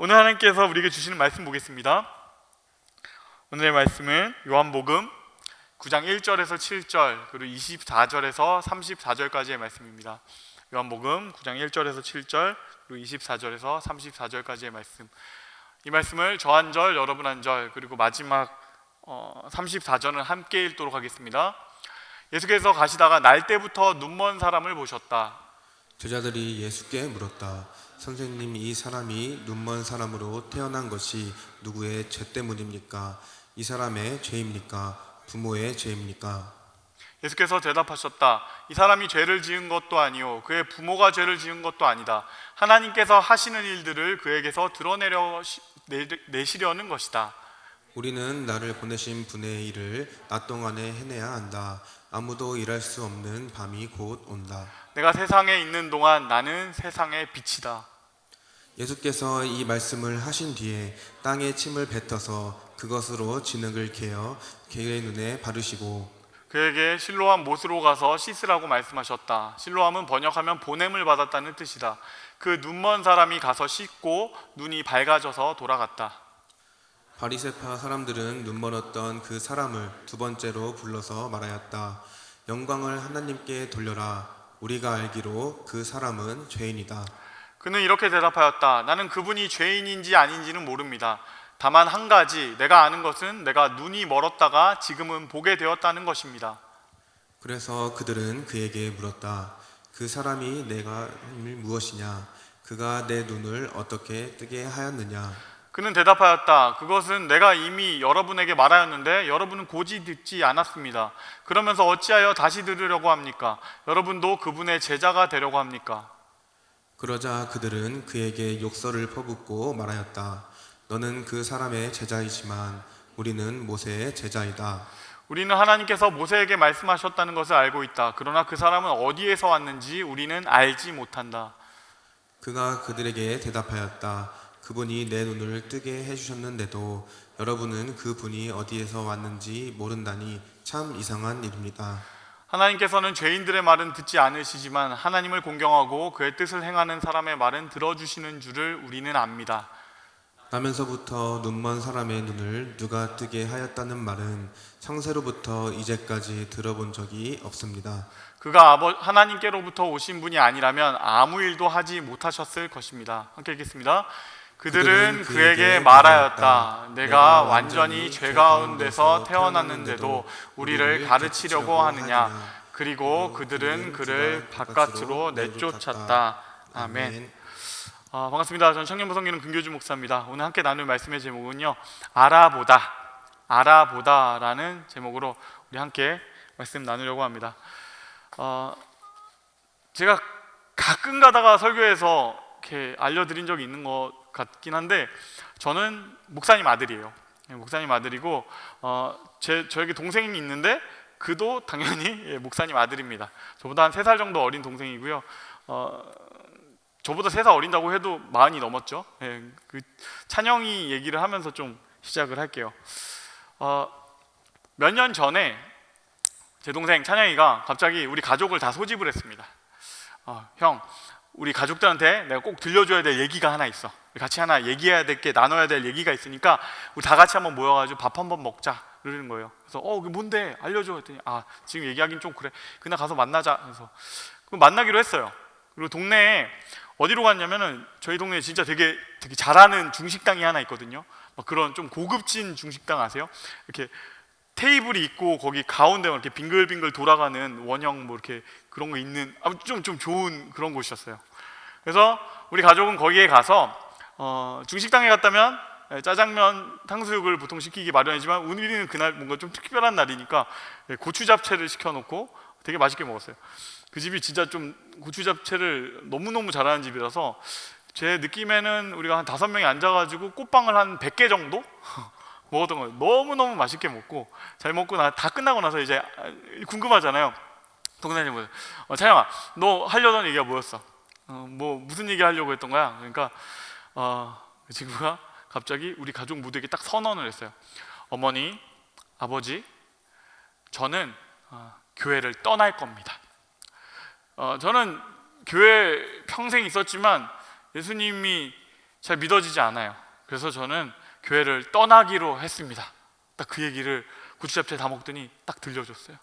오늘 하나님께서 우리에게 주시는 말씀 보겠습니다. 오늘의 말씀은 요한복음 9장 1절에서 7절 그리고 24절에서 34절까지의 말씀입니다. 요한복음 9장 1절에서 7절 그리고 24절에서 34절까지의 말씀. 이 말씀을 저 한 절, 여러분 한 절, 그리고 마지막 34절은 함께 읽도록 하겠습니다. 예수께서 가시다가 날 때부터 눈먼 사람을 보셨다. 제자들이 예수께 물었다. 선생님, 이 사람이 눈먼 사람으로 태어난 것이 누구의 죄 때문입니까? 이 사람의 죄입니까? 부모의 죄입니까? 예수께서 대답하셨다. 이 사람이 죄를 지은 것도 아니요 그의 부모가 죄를 지은 것도 아니다. 하나님께서 하시는 일들을 그에게서 드러내시려는 것이다. 우리는 나를 보내신 분의 일을 낮 동안에 해내야 한다. 아무도 일할 수 없는 밤이 곧 온다. 내가 세상에 있는 동안 나는 세상의 빛이다. 예수께서 이 말씀을 하신 뒤에 땅에 침을 뱉어서 그것으로 진흙을 개어 그의 눈에 바르시고 그에게 실로암 못으로 가서 씻으라고 말씀하셨다. 실로암은 번역하면 보냄을 받았다는 뜻이다. 그 눈먼 사람이 가서 씻고 눈이 밝아져서 돌아갔다. 바리새파 사람들은 눈멀었던 그 사람을 두 번째로 불러서 말하였다. 영광을 하나님께 돌려라. 우리가 알기로 그 사람은 죄인이다. 그는 이렇게 대답하였다. 나는 그분이 죄인인지 아닌지는 모릅니다. 다만 한 가지 내가 아는 것은 내가 눈이 멀었다가 지금은 보게 되었다는 것입니다. 그래서 그들은 그에게 물었다. 그 사람이 내가 일 무엇이냐? 그가 내 눈을 어떻게 뜨게 하였느냐? 그는 대답하였다. 그것은 내가 이미 여러분에게 말하였는데 여러분은 고지 듣지 않았습니다. 그러면서 어찌하여 다시 들으려고 합니까? 여러분도 그분의 제자가 되려고 합니까? 그러자 그들은 그에게 욕설을 퍼붓고 말하였다. 너는 그 사람의 제자이지만 우리는 모세의 제자이다. 우리는 하나님께서 모세에게 말씀하셨다는 것을 알고 있다. 그러나 그 사람은 어디에서 왔는지 우리는 알지 못한다. 그가 그들에게 대답하였다. 그분이 내 눈을 뜨게 해주셨는데도 여러분은 그분이 어디에서 왔는지 모른다니 참 이상한 일입니다. 하나님께서는 죄인들의 말은 듣지 않으시지만 하나님을 공경하고 그의 뜻을 행하는 사람의 말은 들어주시는 줄을 우리는 압니다. 나면서부터 눈먼 사람의 눈을 누가 뜨게 하였다는 말은 창세로부터 이제까지 들어본 적이 없습니다. 그가 하나님께로부터 오신 분이 아니라면 아무 일도 하지 못하셨을 것입니다. 함께 읽겠습니다. 그들은 그에게 말하였다. 내가 완전히 죄 가운데서 태어났는데도 우리를 가르치려고 하느냐? 그리고 그들은 그를 바깥으로 내쫓았다. 아멘. 반갑습니다. 저는 청년부 성기는 금교주 목사입니다. 오늘 함께 나눌 말씀의 제목은요, 알아보다라는 제목으로 우리 함께 말씀 나누려고 합니다. 제가 가끔 가다가 설교에서 이렇게 알려드린 적이 있는 것 같긴 한데, 저는 목사님 아들이에요. 목사님 아들이고 저에게 동생이 있는데 그도 당연히 목사님 아들입니다. 저보다 한 3살 정도 어린 동생이고요. 저보다 3살 어린다고 해도 40이 넘었죠. 그 찬영이 얘기를 하면서 좀 시작을 할게요. 몇 년 전에 제 동생 찬영이가 갑자기 우리 가족을 다 소집을 했습니다. 형, 우리 가족들한테 내가 꼭 들려줘야 될 얘기가 하나 있어. 같이 하나 얘기해야 될 게, 나눠야 될 얘기가 있으니까 우리 다 같이 한번 모여가지고 밥 한번 먹자 그러는 거예요. 그래서 그게 뭔데? 알려줘 했더니 지금 얘기하긴 좀 그래. 그날 가서 만나자. 그래서 만나기로 했어요. 그리고 동네에 어디로 갔냐면은 저희 동네에 진짜 되게 잘하는 중식당이 하나 있거든요. 막 그런 좀 고급진 중식당 아세요? 이렇게 테이블이 있고 거기 가운데 이렇게 빙글빙글 돌아가는 원형 뭐 이렇게 그런 거 있는 좀 좋은 그런 곳이었어요. 그래서 우리 가족은 거기에 가서 중식당에 갔다면 짜장면, 탕수육을 보통 시키기 마련이지만 우리는 그날 뭔가 좀 특별한 날이니까 고추 잡채를 시켜놓고 되게 맛있게 먹었어요. 그 집이 진짜 좀 고추 잡채를 너무너무 잘하는 집이라서 제 느낌에는 우리가 한 5명이 앉아가지고 꽃빵을 한 100개 정도 먹었던 거예요. 너무너무 맛있게 먹고 잘 먹고 다 끝나고 나서 이제 궁금하잖아요. 동생이 뭐예요? 찬영아, 너 하려던 얘기가 뭐였어? 무슨 얘기 하려고 했던 거야? 그러니까 그 친구가 갑자기 우리 가족 모두에게 딱 선언을 했어요. 어머니, 아버지, 저는 교회를 떠날 겁니다. 저는 교회 평생 있었지만 예수님이 잘 믿어지지 않아요. 그래서 저는 교회를 떠나기로 했습니다. 딱 그 얘기를 고추잡채 다 먹더니 딱 들려줬어요.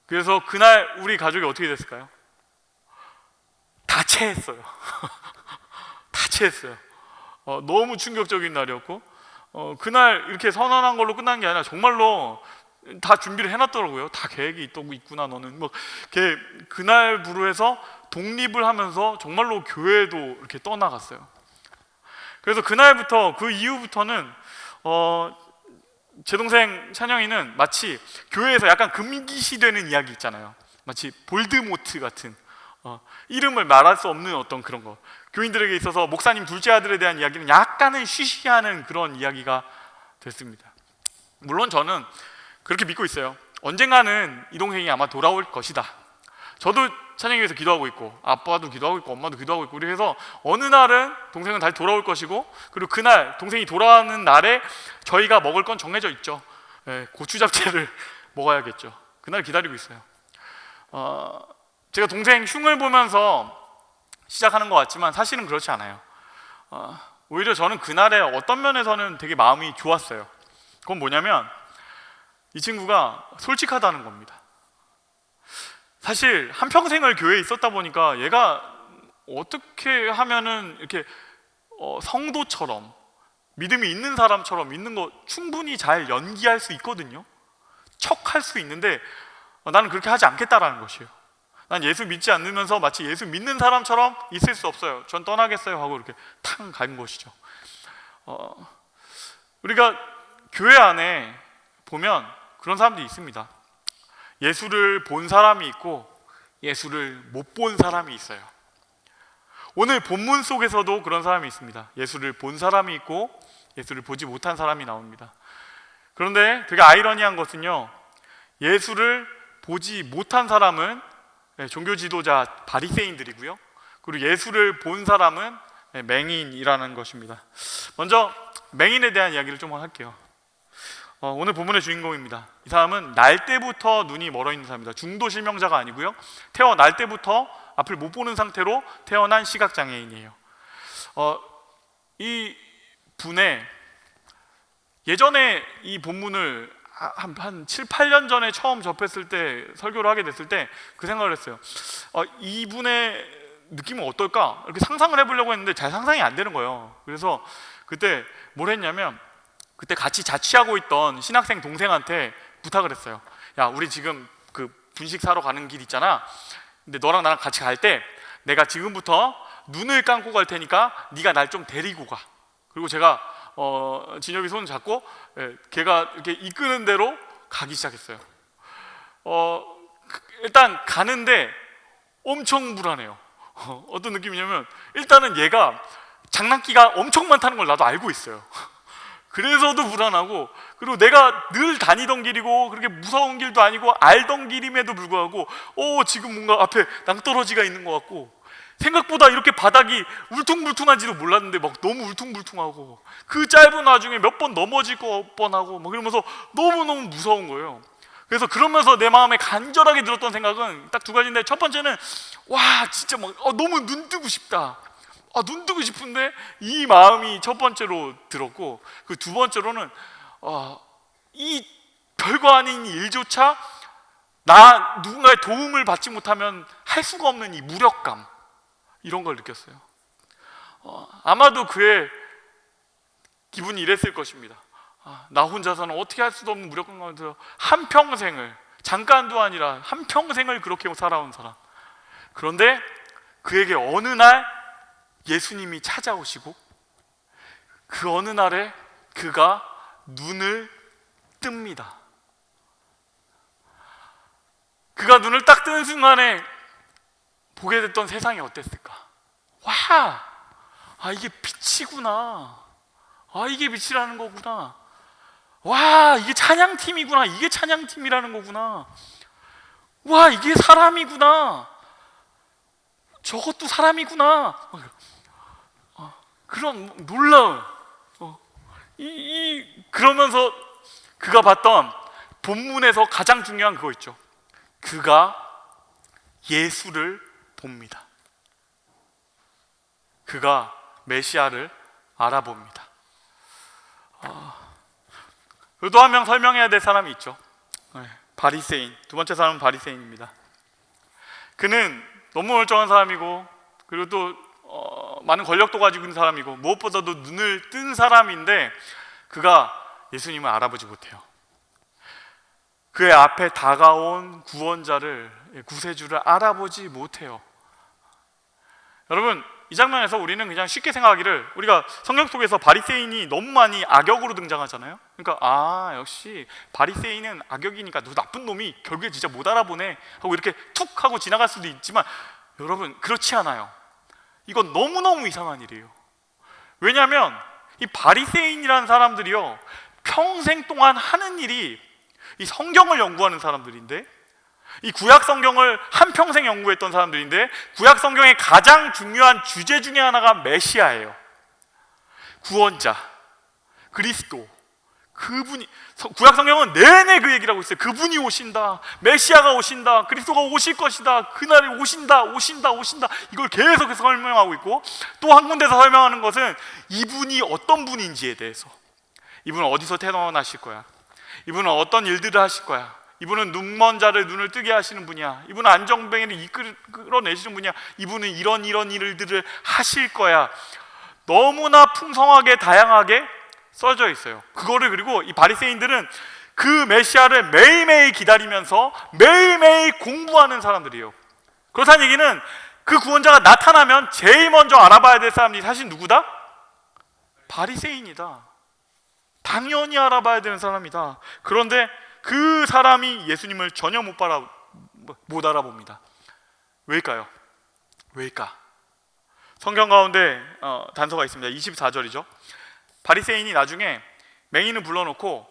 그래서 그날 우리 가족이 어떻게 됐을까요? 다 체했어요. 다 체했어요. 너무 충격적인 날이었고, 그날 이렇게 선언한 걸로 끝난 게 아니라 정말로 다 준비를 해놨더라고요. 다 계획이 있구나 너는. 뭐 그날부로 해서 독립을 하면서 정말로 교회도 이렇게 떠나갔어요. 그래서 그날부터, 그 이후부터는 제 동생 찬영이는 마치 교회에서 약간 금기시되는 이야기 있잖아요. 마치 볼드모트 같은, 이름을 말할 수 없는 어떤 그런 거. 교인들에게 있어서 목사님 둘째 아들에 대한 이야기는 약간은 쉬쉬하는 그런 이야기가 됐습니다. 물론 저는 그렇게 믿고 있어요. 언젠가는 이 동생이 아마 돌아올 것이다. 저도 찬양이 위해서 기도하고 있고, 아빠도 기도하고 있고, 엄마도 기도하고 있고, 그래서 어느 날은 동생은 다시 돌아올 것이고, 그리고 그날 동생이 돌아오는 날에 저희가 먹을 건 정해져 있죠. 고추 잡채를 먹어야겠죠. 그날 기다리고 있어요. 제가 동생 흉을 보면서 시작하는 것 같지만 사실은 그렇지 않아요. 오히려 저는 그날에 어떤 면에서는 되게 마음이 좋았어요. 그건 뭐냐면 이 친구가 솔직하다는 겁니다. 사실 한평생을 교회에 있었다 보니까 얘가 어떻게 하면은 이렇게 성도처럼, 믿음이 있는 사람처럼 있는 거 충분히 잘 연기할 수 있거든요. 척할 수 있는데 나는 그렇게 하지 않겠다라는 것이에요. 난 예수 믿지 않으면서 마치 예수 믿는 사람처럼 있을 수 없어요. 전 떠나겠어요 하고 이렇게 탕 간 것이죠. 우리가 교회 안에 보면 그런 사람들이 있습니다. 예수를 본 사람이 있고 예수를 못 본 사람이 있어요. 오늘 본문 속에서도 그런 사람이 있습니다. 예수를 본 사람이 있고 예수를 보지 못한 사람이 나옵니다. 그런데 되게 아이러니한 것은요, 예수를 보지 못한 사람은 종교 지도자 바리새인들이고요, 그리고 예수를 본 사람은 맹인이라는 것입니다. 먼저 맹인에 대한 이야기를 좀 할게요. 오늘 본문의 주인공입니다. 이 사람은 날 때부터 눈이 멀어 있는 사람입니다. 중도 실명자가 아니고요, 태어날 때부터 앞을 못 보는 상태로 태어난 시각장애인이에요. 이 분의 예전에 이 본문을 한 7, 8년 전에 처음 접했을 때, 설교를 하게 됐을 때 그 생각을 했어요. 이분의 느낌은 어떨까? 이렇게 상상을 해보려고 했는데 잘 상상이 안 되는 거예요. 그래서 그때 뭘 했냐면, 그때 같이 자취하고 있던 신학생 동생한테 부탁을 했어요. 야, 우리 지금 그 분식 사러 가는 길 있잖아. 근데 너랑 나랑 같이 갈 때 내가 지금부터 눈을 감고 갈 테니까 네가 날 좀 데리고 가. 그리고 제가 진혁이 손을 잡고 걔가 이렇게 이끄는 대로 가기 시작했어요. 일단 가는데 엄청 불안해요. 어떤 느낌이냐면, 일단은 얘가 장난기가 엄청 많다는 걸 나도 알고 있어요. 그래서도 불안하고, 그리고 내가 늘 다니던 길이고 그렇게 무서운 길도 아니고 알던 길임에도 불구하고 지금 뭔가 앞에 낭떠러지가 있는 것 같고, 생각보다 이렇게 바닥이 울퉁불퉁한지도 몰랐는데 막 너무 울퉁불퉁하고, 그 짧은 와중에 몇 번 넘어질 뻔하고 막 그러면서 너무너무 무서운 거예요. 그래서 그러면서 내 마음에 간절하게 들었던 생각은 딱 두 가지인데, 첫 번째는 와 진짜 막 너무 눈 뜨고 싶다. 눈 뜨고 싶은데 이 마음이 첫 번째로 들었고, 그 두 번째로는 이 별거 아닌 일조차 누군가의 도움을 받지 못하면 할 수가 없는 이 무력감, 이런 걸 느꼈어요. 아마도 그의 기분이 이랬을 것입니다. 나 혼자서는 어떻게 할 수도 없는 무력감 가운데서 한평생을, 잠깐도 아니라 한평생을 그렇게 살아온 사람. 그런데 그에게 어느 날 예수님이 찾아오시고, 그 어느 날에 그가 눈을 뜹니다. 그가 눈을 딱 뜨는 순간에 보게 됐던 세상이 어땠을까? 와, 이게 빛이구나. 이게 빛이라는 거구나. 와, 이게 찬양팀이구나. 이게 찬양팀이라는 거구나. 와, 이게 사람이구나. 저것도 사람이구나. 그런 놀라운, 그러면서 그가 봤던 본문에서 가장 중요한 그거 있죠. 그가 예수를 봅니다. 그가 메시아를 알아봅니다. 또 한 명 설명해야 될 사람이 있죠. 바리새인. 두 번째 사람은 바리새인입니다. 그는 너무 멀쩡한 사람이고, 그리고 또 많은 권력도 가지고 있는 사람이고, 무엇보다도 눈을 뜬 사람인데 그가 예수님을 알아보지 못해요. 그의 앞에 다가온 구원자를, 구세주를 알아보지 못해요. 여러분, 이 장면에서 우리는 그냥 쉽게 생각하기를, 우리가 성경 속에서 바리새인이 너무 많이 악역으로 등장하잖아요. 그러니까 역시 바리새인은 악역이니까 너 나쁜 놈이 결국에 진짜 못 알아보네 하고 이렇게 툭 하고 지나갈 수도 있지만, 여러분 그렇지 않아요. 이건 너무너무 이상한 일이에요. 왜냐하면 이 바리새인이라는 사람들이요, 평생 동안 하는 일이 이 성경을 연구하는 사람들인데, 이 구약 성경을 한평생 연구했던 사람들인데, 구약 성경의 가장 중요한 주제 중에 하나가 메시아예요. 구원자, 그리스도. 그분이, 구약 성경은 내내 그 얘기를 하고 있어요. 그분이 오신다, 메시아가 오신다, 그리스도가 오실 것이다, 그날이 오신다. 이걸 계속해서 설명하고 있고, 또 한 군데서 설명하는 것은 이분이 어떤 분인지에 대해서, 이분은 어디서 태어나실 거야, 이분은 어떤 일들을 하실 거야, 이분은 눈먼 자를 눈을 뜨게 하시는 분이야, 이분은 안정뱅이를 이끌어내시는 분이야, 이분은 이런 일들을 하실 거야. 너무나 풍성하게 다양하게 써져 있어요. 그거를, 그리고 이 바리새인들은 그 메시아를 매일매일 기다리면서 매일매일 공부하는 사람들이에요. 그렇다는 얘기는 그 구원자가 나타나면 제일 먼저 알아봐야 될 사람이 사실 누구다? 바리새인이다. 당연히 알아봐야 되는 사람이다. 그런데 그 사람이 예수님을 전혀 못 알아봅니다. 왜일까요? 왜일까? 성경 가운데 단서가 있습니다. 24절이죠. 바리새인이 나중에 맹인을 불러놓고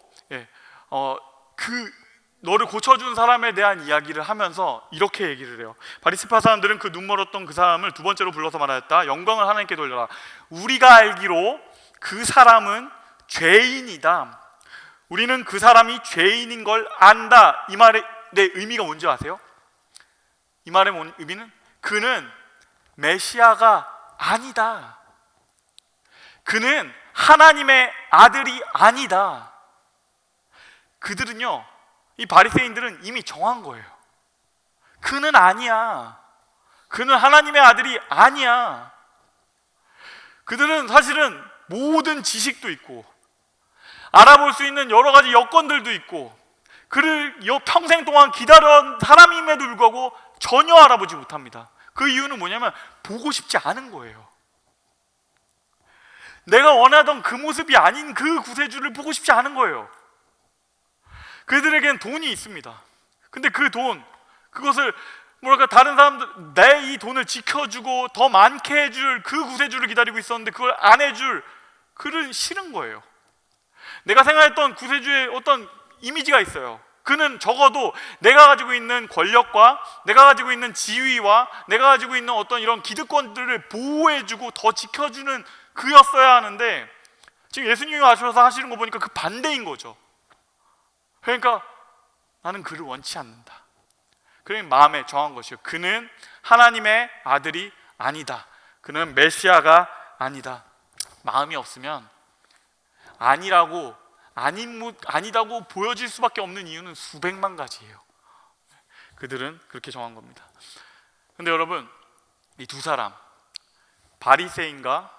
너를 고쳐준 사람에 대한 이야기를 하면서 이렇게 얘기를 해요. 바리새파 사람들은 그 눈 멀었던 그 사람을 두 번째로 불러서 말하였다. 영광을 하나님께 돌려라. 우리가 알기로 그 사람은 죄인이다. 우리는 그 사람이 죄인인 걸 안다. 이 말의 의미가 뭔지 아세요? 이 말의 의미는 그는 메시아가 아니다. 그는 하나님의 아들이 아니다. 그들은요, 이 바리새인들은 이미 정한 거예요. 그는 아니야. 그는 하나님의 아들이 아니야. 그들은 사실은 모든 지식도 있고 알아볼 수 있는 여러 가지 여건들도 있고, 그를 평생 동안 기다려온 사람임에도 불구하고 전혀 알아보지 못합니다. 그 이유는 뭐냐면 보고 싶지 않은 거예요. 내가 원하던 그 모습이 아닌 그 구세주를 보고 싶지 않은 거예요. 그들에겐 돈이 있습니다. 근데 그 돈, 그것을 다른 사람들, 내 이 돈을 지켜주고 더 많게 해줄 그 구세주를 기다리고 있었는데 그걸 안 해줄 그는 싫은 거예요. 내가 생각했던 구세주의 어떤 이미지가 있어요. 그는 적어도 내가 가지고 있는 권력과 내가 가지고 있는 지위와 내가 가지고 있는 어떤 이런 기득권들을 보호해주고 더 지켜주는 그였어야 하는데, 지금 예수님이 와셔서 하시는 거 보니까 그 반대인 거죠. 그러니까 나는 그를 원치 않는다. 그러니 마음에 정한 것이요, 그는 하나님의 아들이 아니다. 그는 메시아가 아니다. 마음이 없으면 아니다고 보여질 수밖에 없는 이유는 수백만 가지예요. 그들은 그렇게 정한 겁니다. 근데 여러분, 이 두 사람, 바리새인과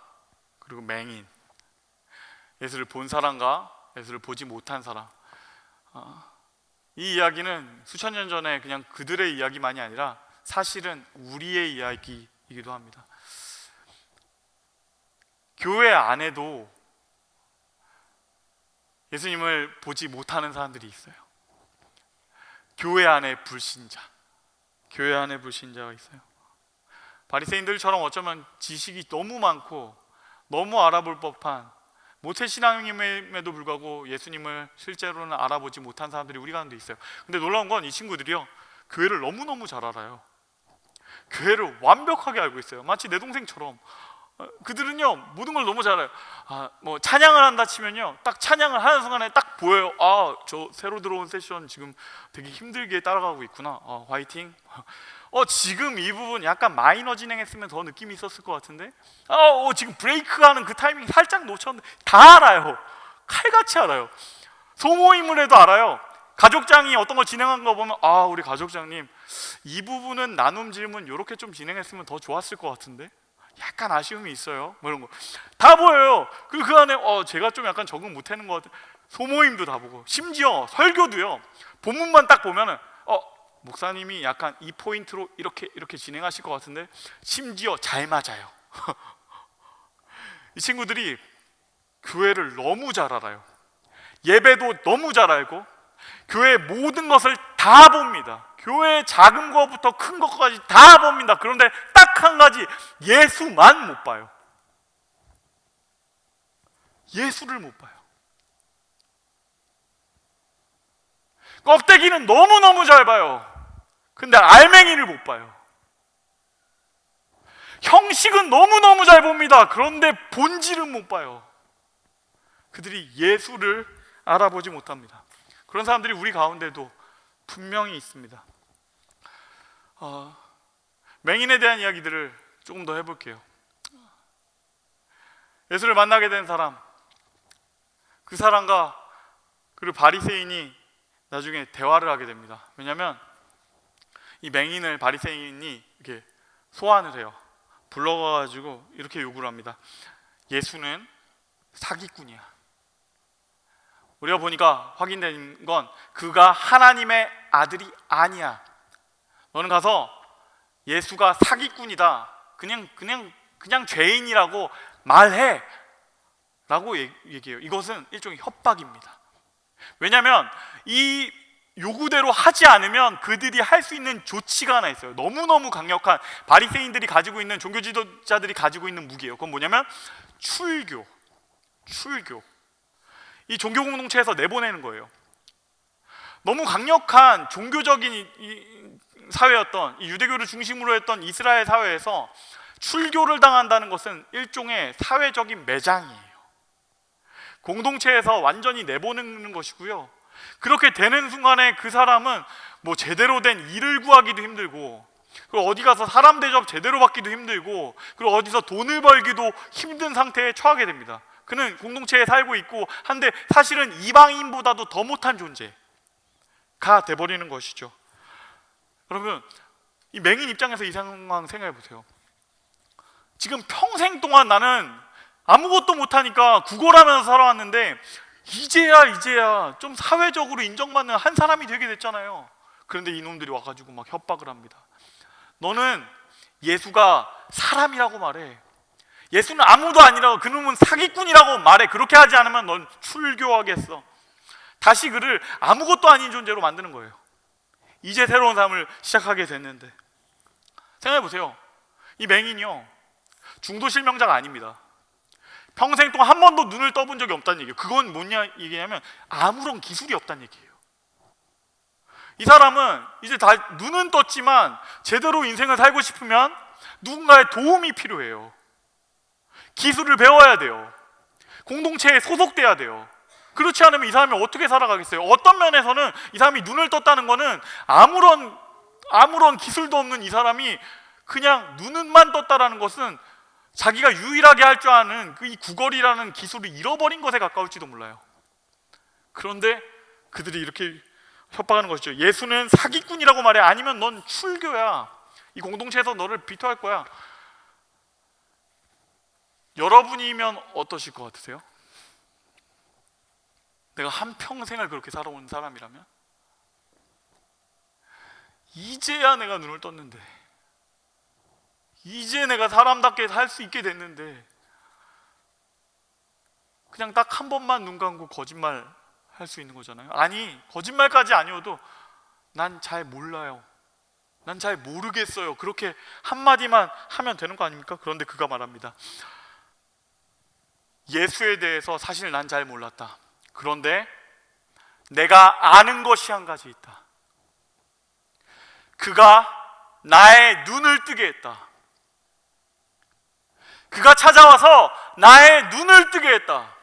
그리고 맹인, 예수를 본 사람과 예수를 보지 못한 사람, 이 이야기는 수천 년 전에 그냥 그들의 이야기만이 아니라 사실은 우리의 이야기이기도 합니다. 교회 안에도 예수님을 보지 못하는 사람들이 있어요. 교회 안에 불신자가 있어요. 바리새인들처럼 어쩌면 지식이 너무 많고 너무 알아볼 법한 모태신앙임에도 불구하고 예수님을 실제로는 알아보지 못한 사람들이 우리 가운데 있어요. 근데 놀라운 건 이 친구들이요, 교회를 너무너무 잘 알아요. 교회를 완벽하게 알고 있어요. 마치 내 동생처럼. 그들은요, 모든 걸 너무 잘 알아요. 뭐 찬양을 한다 치면요, 딱 찬양을 하는 순간에 딱 보여요. 저 새로 들어온 세션 지금 되게 힘들게 따라가고 있구나. 화이팅. 지금 이 부분 약간 마이너 진행했으면 더 느낌이 있었을 것 같은데 지금 브레이크 하는 그 타이밍 살짝 놓쳤는데 다 알아요. 칼같이 알아요. 소모임을 해도 알아요. 가족장이 어떤 거 진행한 거 보면 우리 가족장님 이 부분은 나눔 질문 이렇게 좀 진행했으면 더 좋았을 것 같은데 약간 아쉬움이 있어요. 뭐 이런 거 다 보여요. 그 안에 제가 좀 약간 적응 못하는 것 같아요. 소모임도 다 보고 심지어 설교도요. 본문만 딱 보면은 목사님이 약간 이 포인트로 이렇게 진행하실 것 같은데 심지어 잘 맞아요. 이 친구들이 교회를 너무 잘 알아요. 예배도 너무 잘 알고 교회의 모든 것을 다 봅니다. 교회의 작은 것부터 큰 것까지 다 봅니다. 그런데 딱 한 가지 예수만 못 봐요. 예수를 못 봐요. 껍데기는 너무너무 잘 봐요. 근데 알맹이를 못 봐요. 형식은 너무너무 잘 봅니다. 그런데 본질은 못 봐요. 그들이 예수를 알아보지 못합니다. 그런 사람들이 우리 가운데도 분명히 있습니다. 맹인에 대한 이야기들을 조금 더 해볼게요. 예수를 만나게 된 사람, 그 사람과 그리고 바리새인이 나중에 대화를 하게 됩니다. 왜냐하면 이 맹인을 바리새인이 이렇게 소환을 해요. 불러가지고 이렇게 요구를 합니다. 예수는 사기꾼이야. 우리가 보니까 확인된 건 그가 하나님의 아들이 아니야. 너는 가서 예수가 사기꾼이다. 그냥 죄인이라고 말해. 라고 얘기해요. 이것은 일종의 협박입니다. 왜냐하면 이 요구대로 하지 않으면 그들이 할 수 있는 조치가 하나 있어요. 너무너무 강력한 바리새인들이 가지고 있는, 종교 지도자들이 가지고 있는 무기예요. 그건 뭐냐면 출교. 이 종교 공동체에서 내보내는 거예요. 너무 강력한 종교적인 이 사회였던, 이 유대교를 중심으로 했던 이스라엘 사회에서 출교를 당한다는 것은 일종의 사회적인 매장이에요. 공동체에서 완전히 내보내는 것이고요. 그렇게 되는 순간에 그 사람은 뭐 제대로 된 일을 구하기도 힘들고, 그리고 어디 가서 사람 대접 제대로 받기도 힘들고, 그리고 어디서 돈을 벌기도 힘든 상태에 처하게 됩니다. 그는 공동체에 살고 있고 한데 사실은 이방인보다도 더 못한 존재가 돼버리는 것이죠. 여러분, 이 맹인 입장에서 이 상황 생각해 보세요. 지금 평생 동안 나는 아무것도 못하니까 구걸하면서 살아왔는데 이제야 좀 사회적으로 인정받는 한 사람이 되게 됐잖아요. 그런데 이놈들이 와가지고 막 협박을 합니다. 너는 예수가 사람이라고 말해. 예수는 아무도 아니라고, 그놈은 사기꾼이라고 말해. 그렇게 하지 않으면 넌 출교하겠어. 다시 그를 아무것도 아닌 존재로 만드는 거예요. 이제 새로운 삶을 시작하게 됐는데, 생각해 보세요. 이 맹인이요, 중도 실명자가 아닙니다. 평생 동안 한 번도 눈을 떠본 적이 없다는 얘기예요. 그건 뭐냐 얘기냐면 아무런 기술이 없다는 얘기예요. 이 사람은 이제 다 눈은 떴지만 제대로 인생을 살고 싶으면 누군가의 도움이 필요해요. 기술을 배워야 돼요. 공동체에 소속돼야 돼요. 그렇지 않으면 이 사람이 어떻게 살아가겠어요? 어떤 면에서는 이 사람이 눈을 떴다는 거는 아무런 기술도 없는 이 사람이 그냥 눈만 떴다라는 것은 자기가 유일하게 할 줄 아는 그 이 구걸이라는 기술을 잃어버린 것에 가까울지도 몰라요. 그런데 그들이 이렇게 협박하는 것이죠. 예수는 사기꾼이라고 말해. 아니면 넌 출교야. 이 공동체에서 너를 비토할 거야. 여러분이면 어떠실 것 같으세요? 내가 한평생을 그렇게 살아온 사람이라면? 이제야 내가 눈을 떴는데, 이제 내가 사람답게 살 수 있게 됐는데, 그냥 딱 한 번만 눈 감고 거짓말 할 수 있는 거잖아요. 아니, 거짓말까지 아니어도 난 잘 몰라요, 난 잘 모르겠어요, 그렇게 한마디만 하면 되는 거 아닙니까? 그런데 그가 말합니다. 예수에 대해서 사실 난 잘 몰랐다. 그런데 내가 아는 것이 한 가지 있다. 그가 나의 눈을 뜨게 했다. 그가 찾아와서 나의 눈을 뜨게 했다.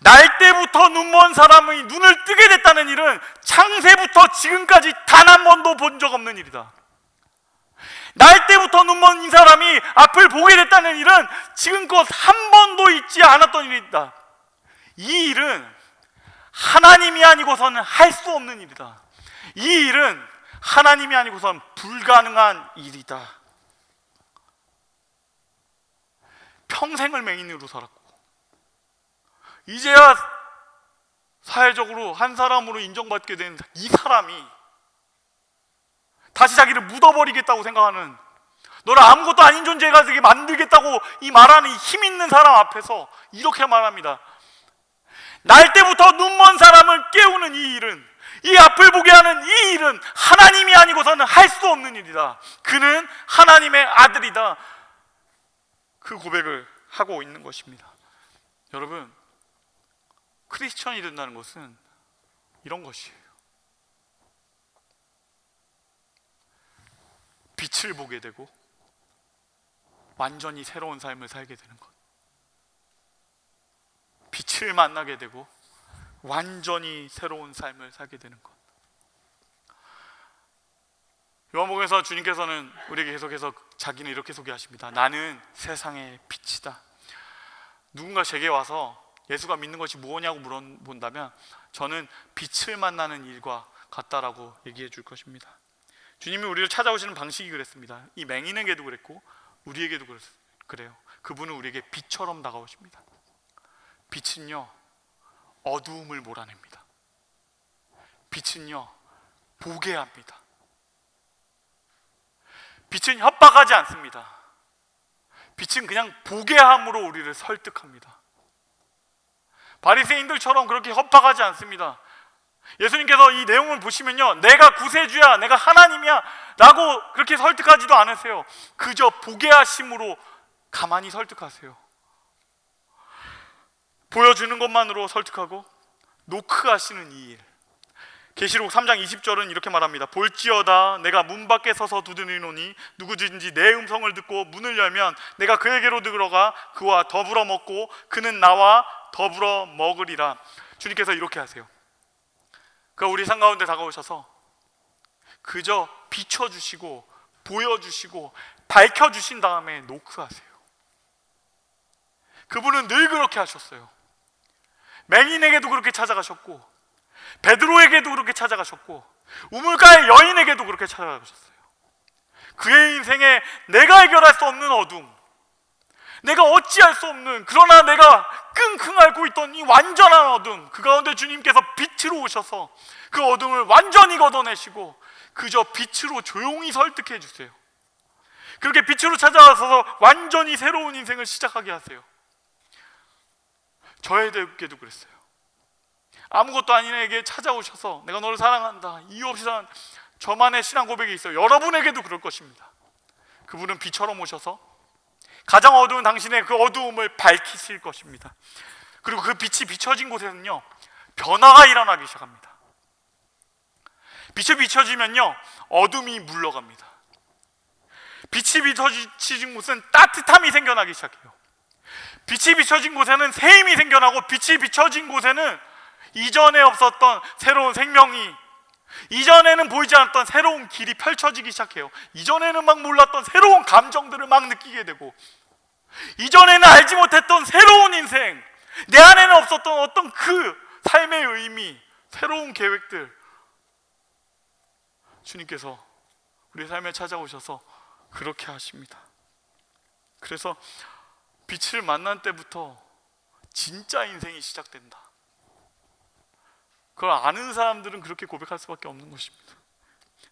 날 때부터 눈먼 사람의 눈을 뜨게 됐다는 일은 창세부터 지금까지 단 한 번도 본 적 없는 일이다. 날 때부터 눈먼 이 사람이 앞을 보게 됐다는 일은 지금껏 한 번도 있지 않았던 일이다. 이 일은 하나님이 아니고서는 할 수 없는 일이다. 이 일은 하나님이 아니고서는 불가능한 일이다. 평생을 맹인으로 살았고 이제야 사회적으로 한 사람으로 인정받게 된 이 사람이 다시 자기를 묻어버리겠다고 생각하는, 너를 아무것도 아닌 존재가 되게 만들겠다고 이 말하는 이 힘 있는 사람 앞에서 이렇게 말합니다. 날 때부터 눈먼 사람을 깨우는 이 일은, 이 앞을 보게 하는 이 일은 하나님이 아니고서는 할 수 없는 일이다. 그는 하나님의 아들이다. 그 고백을 하고 있는 것입니다. 여러분, 크리스천이 된다는 것은 이런 것이에요. 빛을 보게 되고 완전히 새로운 삶을 살게 되는 것, 빛을 만나게 되고 완전히 새로운 삶을 살게 되는 것. 요한복음에서 주님께서는 우리에게 계속해서 자기는 이렇게 소개하십니다. 나는 세상의 빛이다. 누군가 제게 와서 예수가 믿는 것이 무엇이냐고 물어본다면 저는 빛을 만나는 일과 같다라고 얘기해 줄 것입니다. 주님이 우리를 찾아오시는 방식이 그랬습니다. 이 맹인에게도 그랬고 우리에게도 그래요. 그분은 우리에게 빛처럼 다가오십니다. 빛은요, 어두움을 몰아냅니다. 빛은요, 보게 합니다. 빛은 협박하지 않습니다. 빛은 그냥 보게 함으로 우리를 설득합니다. 바리새인들처럼 그렇게 협박하지 않습니다. 예수님께서 이 내용을 보시면요, 내가 구세주야, 내가 하나님이야 라고 그렇게 설득하지도 않으세요. 그저 보게 하심으로 가만히 설득하세요. 보여주는 것만으로 설득하고 노크하시는 이 일. 계시록 3장 20절은 이렇게 말합니다. 볼지어다 내가 문 밖에 서서 두드리노니 누구든지 내 음성을 듣고 문을 열면 내가 그에게로 들어가 그와 더불어 먹고 그는 나와 더불어 먹으리라. 주님께서 이렇게 하세요. 그러니까 우리 삶 가운데 다가오셔서 그저 비춰주시고 보여주시고 밝혀주신 다음에 노크하세요. 그분은 늘 그렇게 하셨어요. 맹인에게도 그렇게 찾아가셨고 베드로에게도 그렇게 찾아가셨고 우물가의 여인에게도 그렇게 찾아가셨어요. 그의 인생에 내가 해결할 수 없는 어둠, 내가 어찌할 수 없는, 그러나 내가 끙끙 앓고 있던 이 완전한 어둠, 그 가운데 주님께서 빛으로 오셔서 그 어둠을 완전히 걷어내시고 그저 빛으로 조용히 설득해 주세요. 그렇게 빛으로 찾아와서 완전히 새로운 인생을 시작하게 하세요. 저에게도 그랬어요. 아무것도 아닌 에게 찾아오셔서 내가 너를 사랑한다, 이유 없이 사랑, 저만의 신앙 고백이 있어요. 여러분에게도 그럴 것입니다. 그분은 빛처럼 오셔서 가장 어두운 당신의 그 어두움을 밝히실 것입니다. 그리고 그 빛이 비춰진 곳에는요, 변화가 일어나기 시작합니다. 빛이 비춰지면요, 어둠이 물러갑니다. 빛이 비춰진 곳은 따뜻함이 생겨나기 시작해요. 빛이 비춰진 곳에는 새 힘이 생겨나고, 빛이 비춰진 곳에는 이전에 없었던 새로운 생명이, 이전에는 보이지 않았던 새로운 길이 펼쳐지기 시작해요. 이전에는 막 몰랐던 새로운 감정들을 막 느끼게 되고, 이전에는 알지 못했던 새로운 인생, 내 안에는 없었던 어떤 그 삶의 의미, 새로운 계획들, 주님께서 우리 삶에 찾아오셔서 그렇게 하십니다. 그래서 빛을 만난 때부터 진짜 인생이 시작된다. 그걸 아는 사람들은 그렇게 고백할 수밖에 없는 것입니다.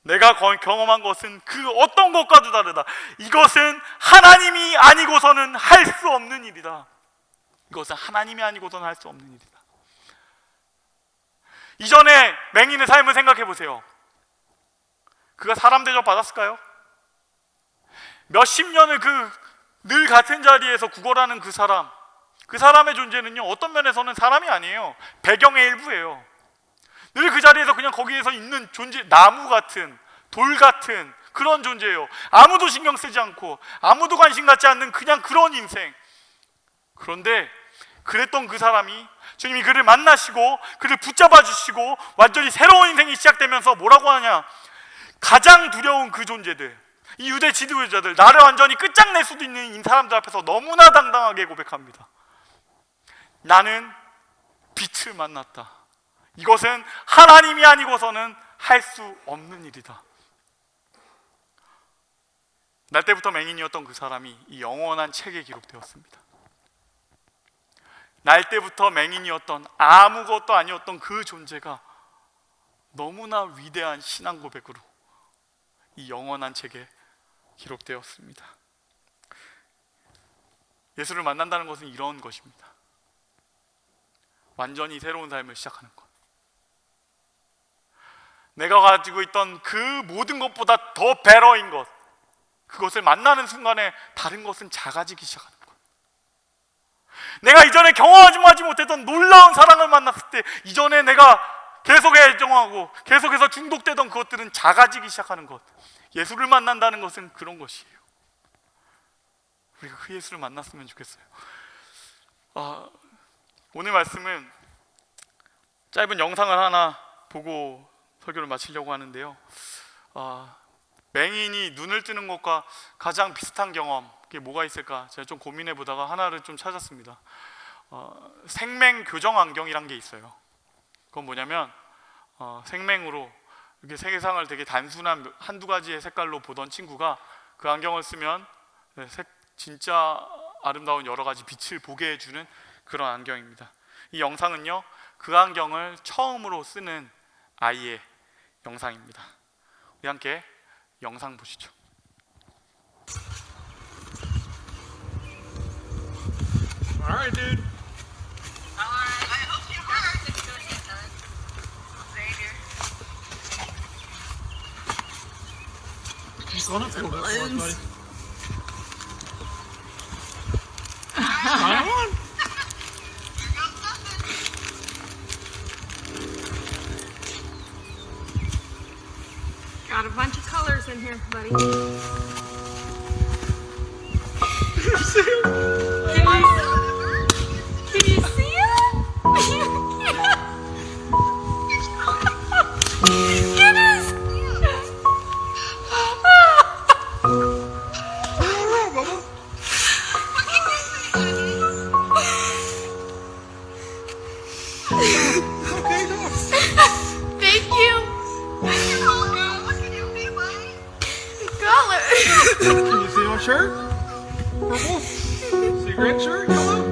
내가 경험한 것은 그 어떤 것과도 다르다. 이것은 하나님이 아니고서는 할 수 없는 일이다. 이것은 하나님이 아니고서는 할 수 없는 일이다. 이전에 맹인의 삶을 생각해 보세요. 그가 사람 대접 받았을까요? 몇십 년을 늘 같은 자리에서 구걸하는 그 사람의 존재는요, 어떤 면에서는 사람이 아니에요. 배경의 일부예요. 늘 그 자리에서 그냥 거기에서 있는 존재, 나무 같은, 돌 같은 그런 존재예요. 아무도 신경 쓰지 않고 아무도 관심 갖지 않는 그냥 그런 인생. 그런데 그랬던 그 사람이 주님이 그를 만나시고 그를 붙잡아 주시고 완전히 새로운 인생이 시작되면서 뭐라고 하냐, 가장 두려운 그 존재들, 이 유대 지도자들, 나를 완전히 끝장낼 수도 있는 이 사람들 앞에서 너무나 당당하게 고백합니다. 나는 빛을 만났다. 이것은 하나님이 아니고서는 할 수 없는 일이다. 날 때부터 맹인이었던 그 사람이 이 영원한 책에 기록되었습니다. 날 때부터 맹인이었던, 아무것도 아니었던 그 존재가 너무나 위대한 신앙 고백으로 이 영원한 책에 기록되었습니다. 예수를 만난다는 것은 이런 것입니다. 완전히 새로운 삶을 시작하는 것. 내가 가지고 있던 그 모든 것보다 더 베러인 것, 그것을 만나는 순간에 다른 것은 작아지기 시작하는 것. 내가 이전에 경험하지 못했던 놀라운 사랑을 만났을 때 이전에 내가 계속 애정하고 계속해서 중독되던 그것들은 작아지기 시작하는 것. 예수를 만난다는 것은 그런 것이에요. 우리가 그 예수를 만났으면 좋겠어요. 오늘 말씀은 짧은 영상을 하나 보고 설교를 마치려고 하는데요. 맹인이 눈을 뜨는 것과 가장 비슷한 경험, 그게 뭐가 있을까 제가 좀 고민해 보다가 하나를 좀 찾았습니다. 생맹 교정 안경이란 게 있어요. 그건 뭐냐면 생맹으로 이렇게 세계상을 되게 단순한 한두 가지의 색깔로 보던 친구가 그 안경을 쓰면 진짜 아름다운 여러 가지 빛을 보게 해주는 그런 안경입니다. 이 영상은요, 그 안경을 처음으로 쓰는 아이의 영상입니다. 우리 함께 영상 보시죠. Alright, dude. Alright, I hope you heard. It's gonna get done. Right here. Keep going up a little bit for us, buddy. Here Come on. goes nothing. Got a bunch of colors in here, buddy. Can you see it? It is. Thank you. Oh, girl, look at you, be buddy. Color. Can you see my shirt? Purple? See red shirt? Yellow?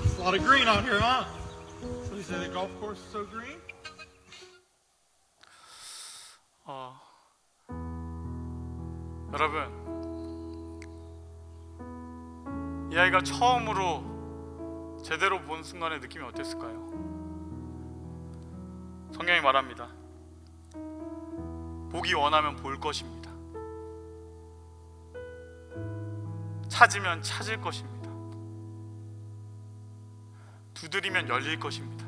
There's a lot of green out here, huh? So you say the golf course is so green? 여러분, 이 아이가 처음으로 제대로 본 순간의 느낌이 어땠을까요? 성경이 말합니다. 보기 원하면 볼 것입니다. 찾으면 찾을 것입니다. 두드리면 열릴 것입니다.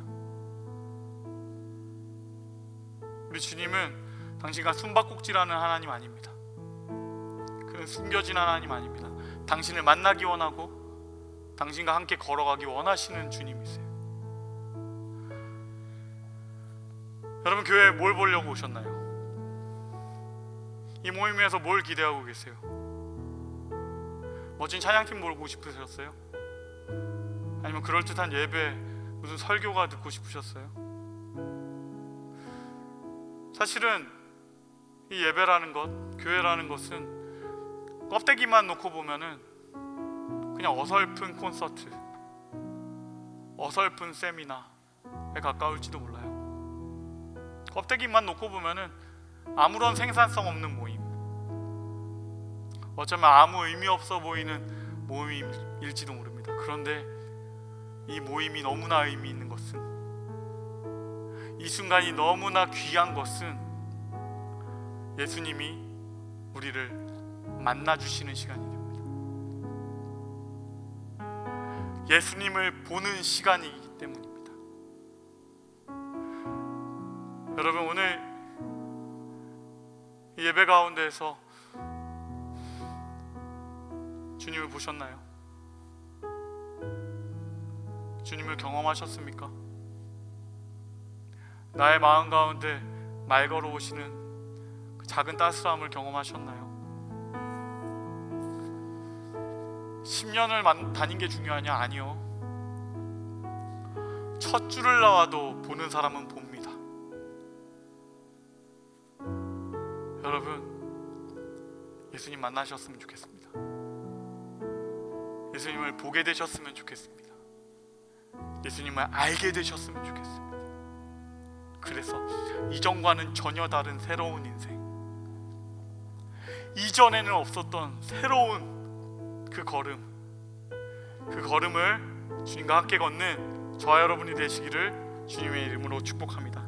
우리 주님은 당신과 숨바꼭질하는 하나님 아닙니다. 그는 숨겨진 하나님 아닙니다. 당신을 만나기 원하고 당신과 함께 걸어가기 원하시는 주님이세요. 여러분, 교회에 뭘 보려고 오셨나요? 이 모임에서 뭘 기대하고 계세요? 멋진 찬양팀 보고 싶으셨어요? 아니면 그럴듯한 예배, 무슨 설교가 듣고 싶으셨어요? 사실은 이 예배라는 것, 교회라는 것은 껍데기만 놓고 보면은 그냥 어설픈 콘서트, 어설픈 세미나에 가까울지도 몰라요. 껍데기만 놓고 보면은 아무런 생산성 없는 모임, 어쩌면 아무 의미 없어 보이는 모임일지도 모릅니다. 그런데 이 모임이 너무나 의미 있는 것은, 이 순간이 너무나 귀한 것은 예수님이 우리를 만나주시는 시간이 됩니다. 예수님을 보는 시간이기 때문입니다. 여러분, 오늘 이 예배 가운데에서 주님을 보셨나요? 주님을 경험하셨습니까? 나의 마음 가운데 말 걸어오시는 그 작은 따스함을 경험하셨나요? 10년을 다닌 게 중요하냐? 아니요. 첫 줄을 나와도 보는 사람은 봅니다. 여러분, 예수님 만나셨으면 좋겠습니다. 예수님을 보게 되셨으면 좋겠습니다. 예수님을 알게 되셨으면 좋겠습니다. 그래서 이전과는 전혀 다른 새로운 인생, 이전에는 없었던 새로운 그 걸음을 주님과 함께 걷는 저와 여러분이 되시기를 주님의 이름으로 축복합니다.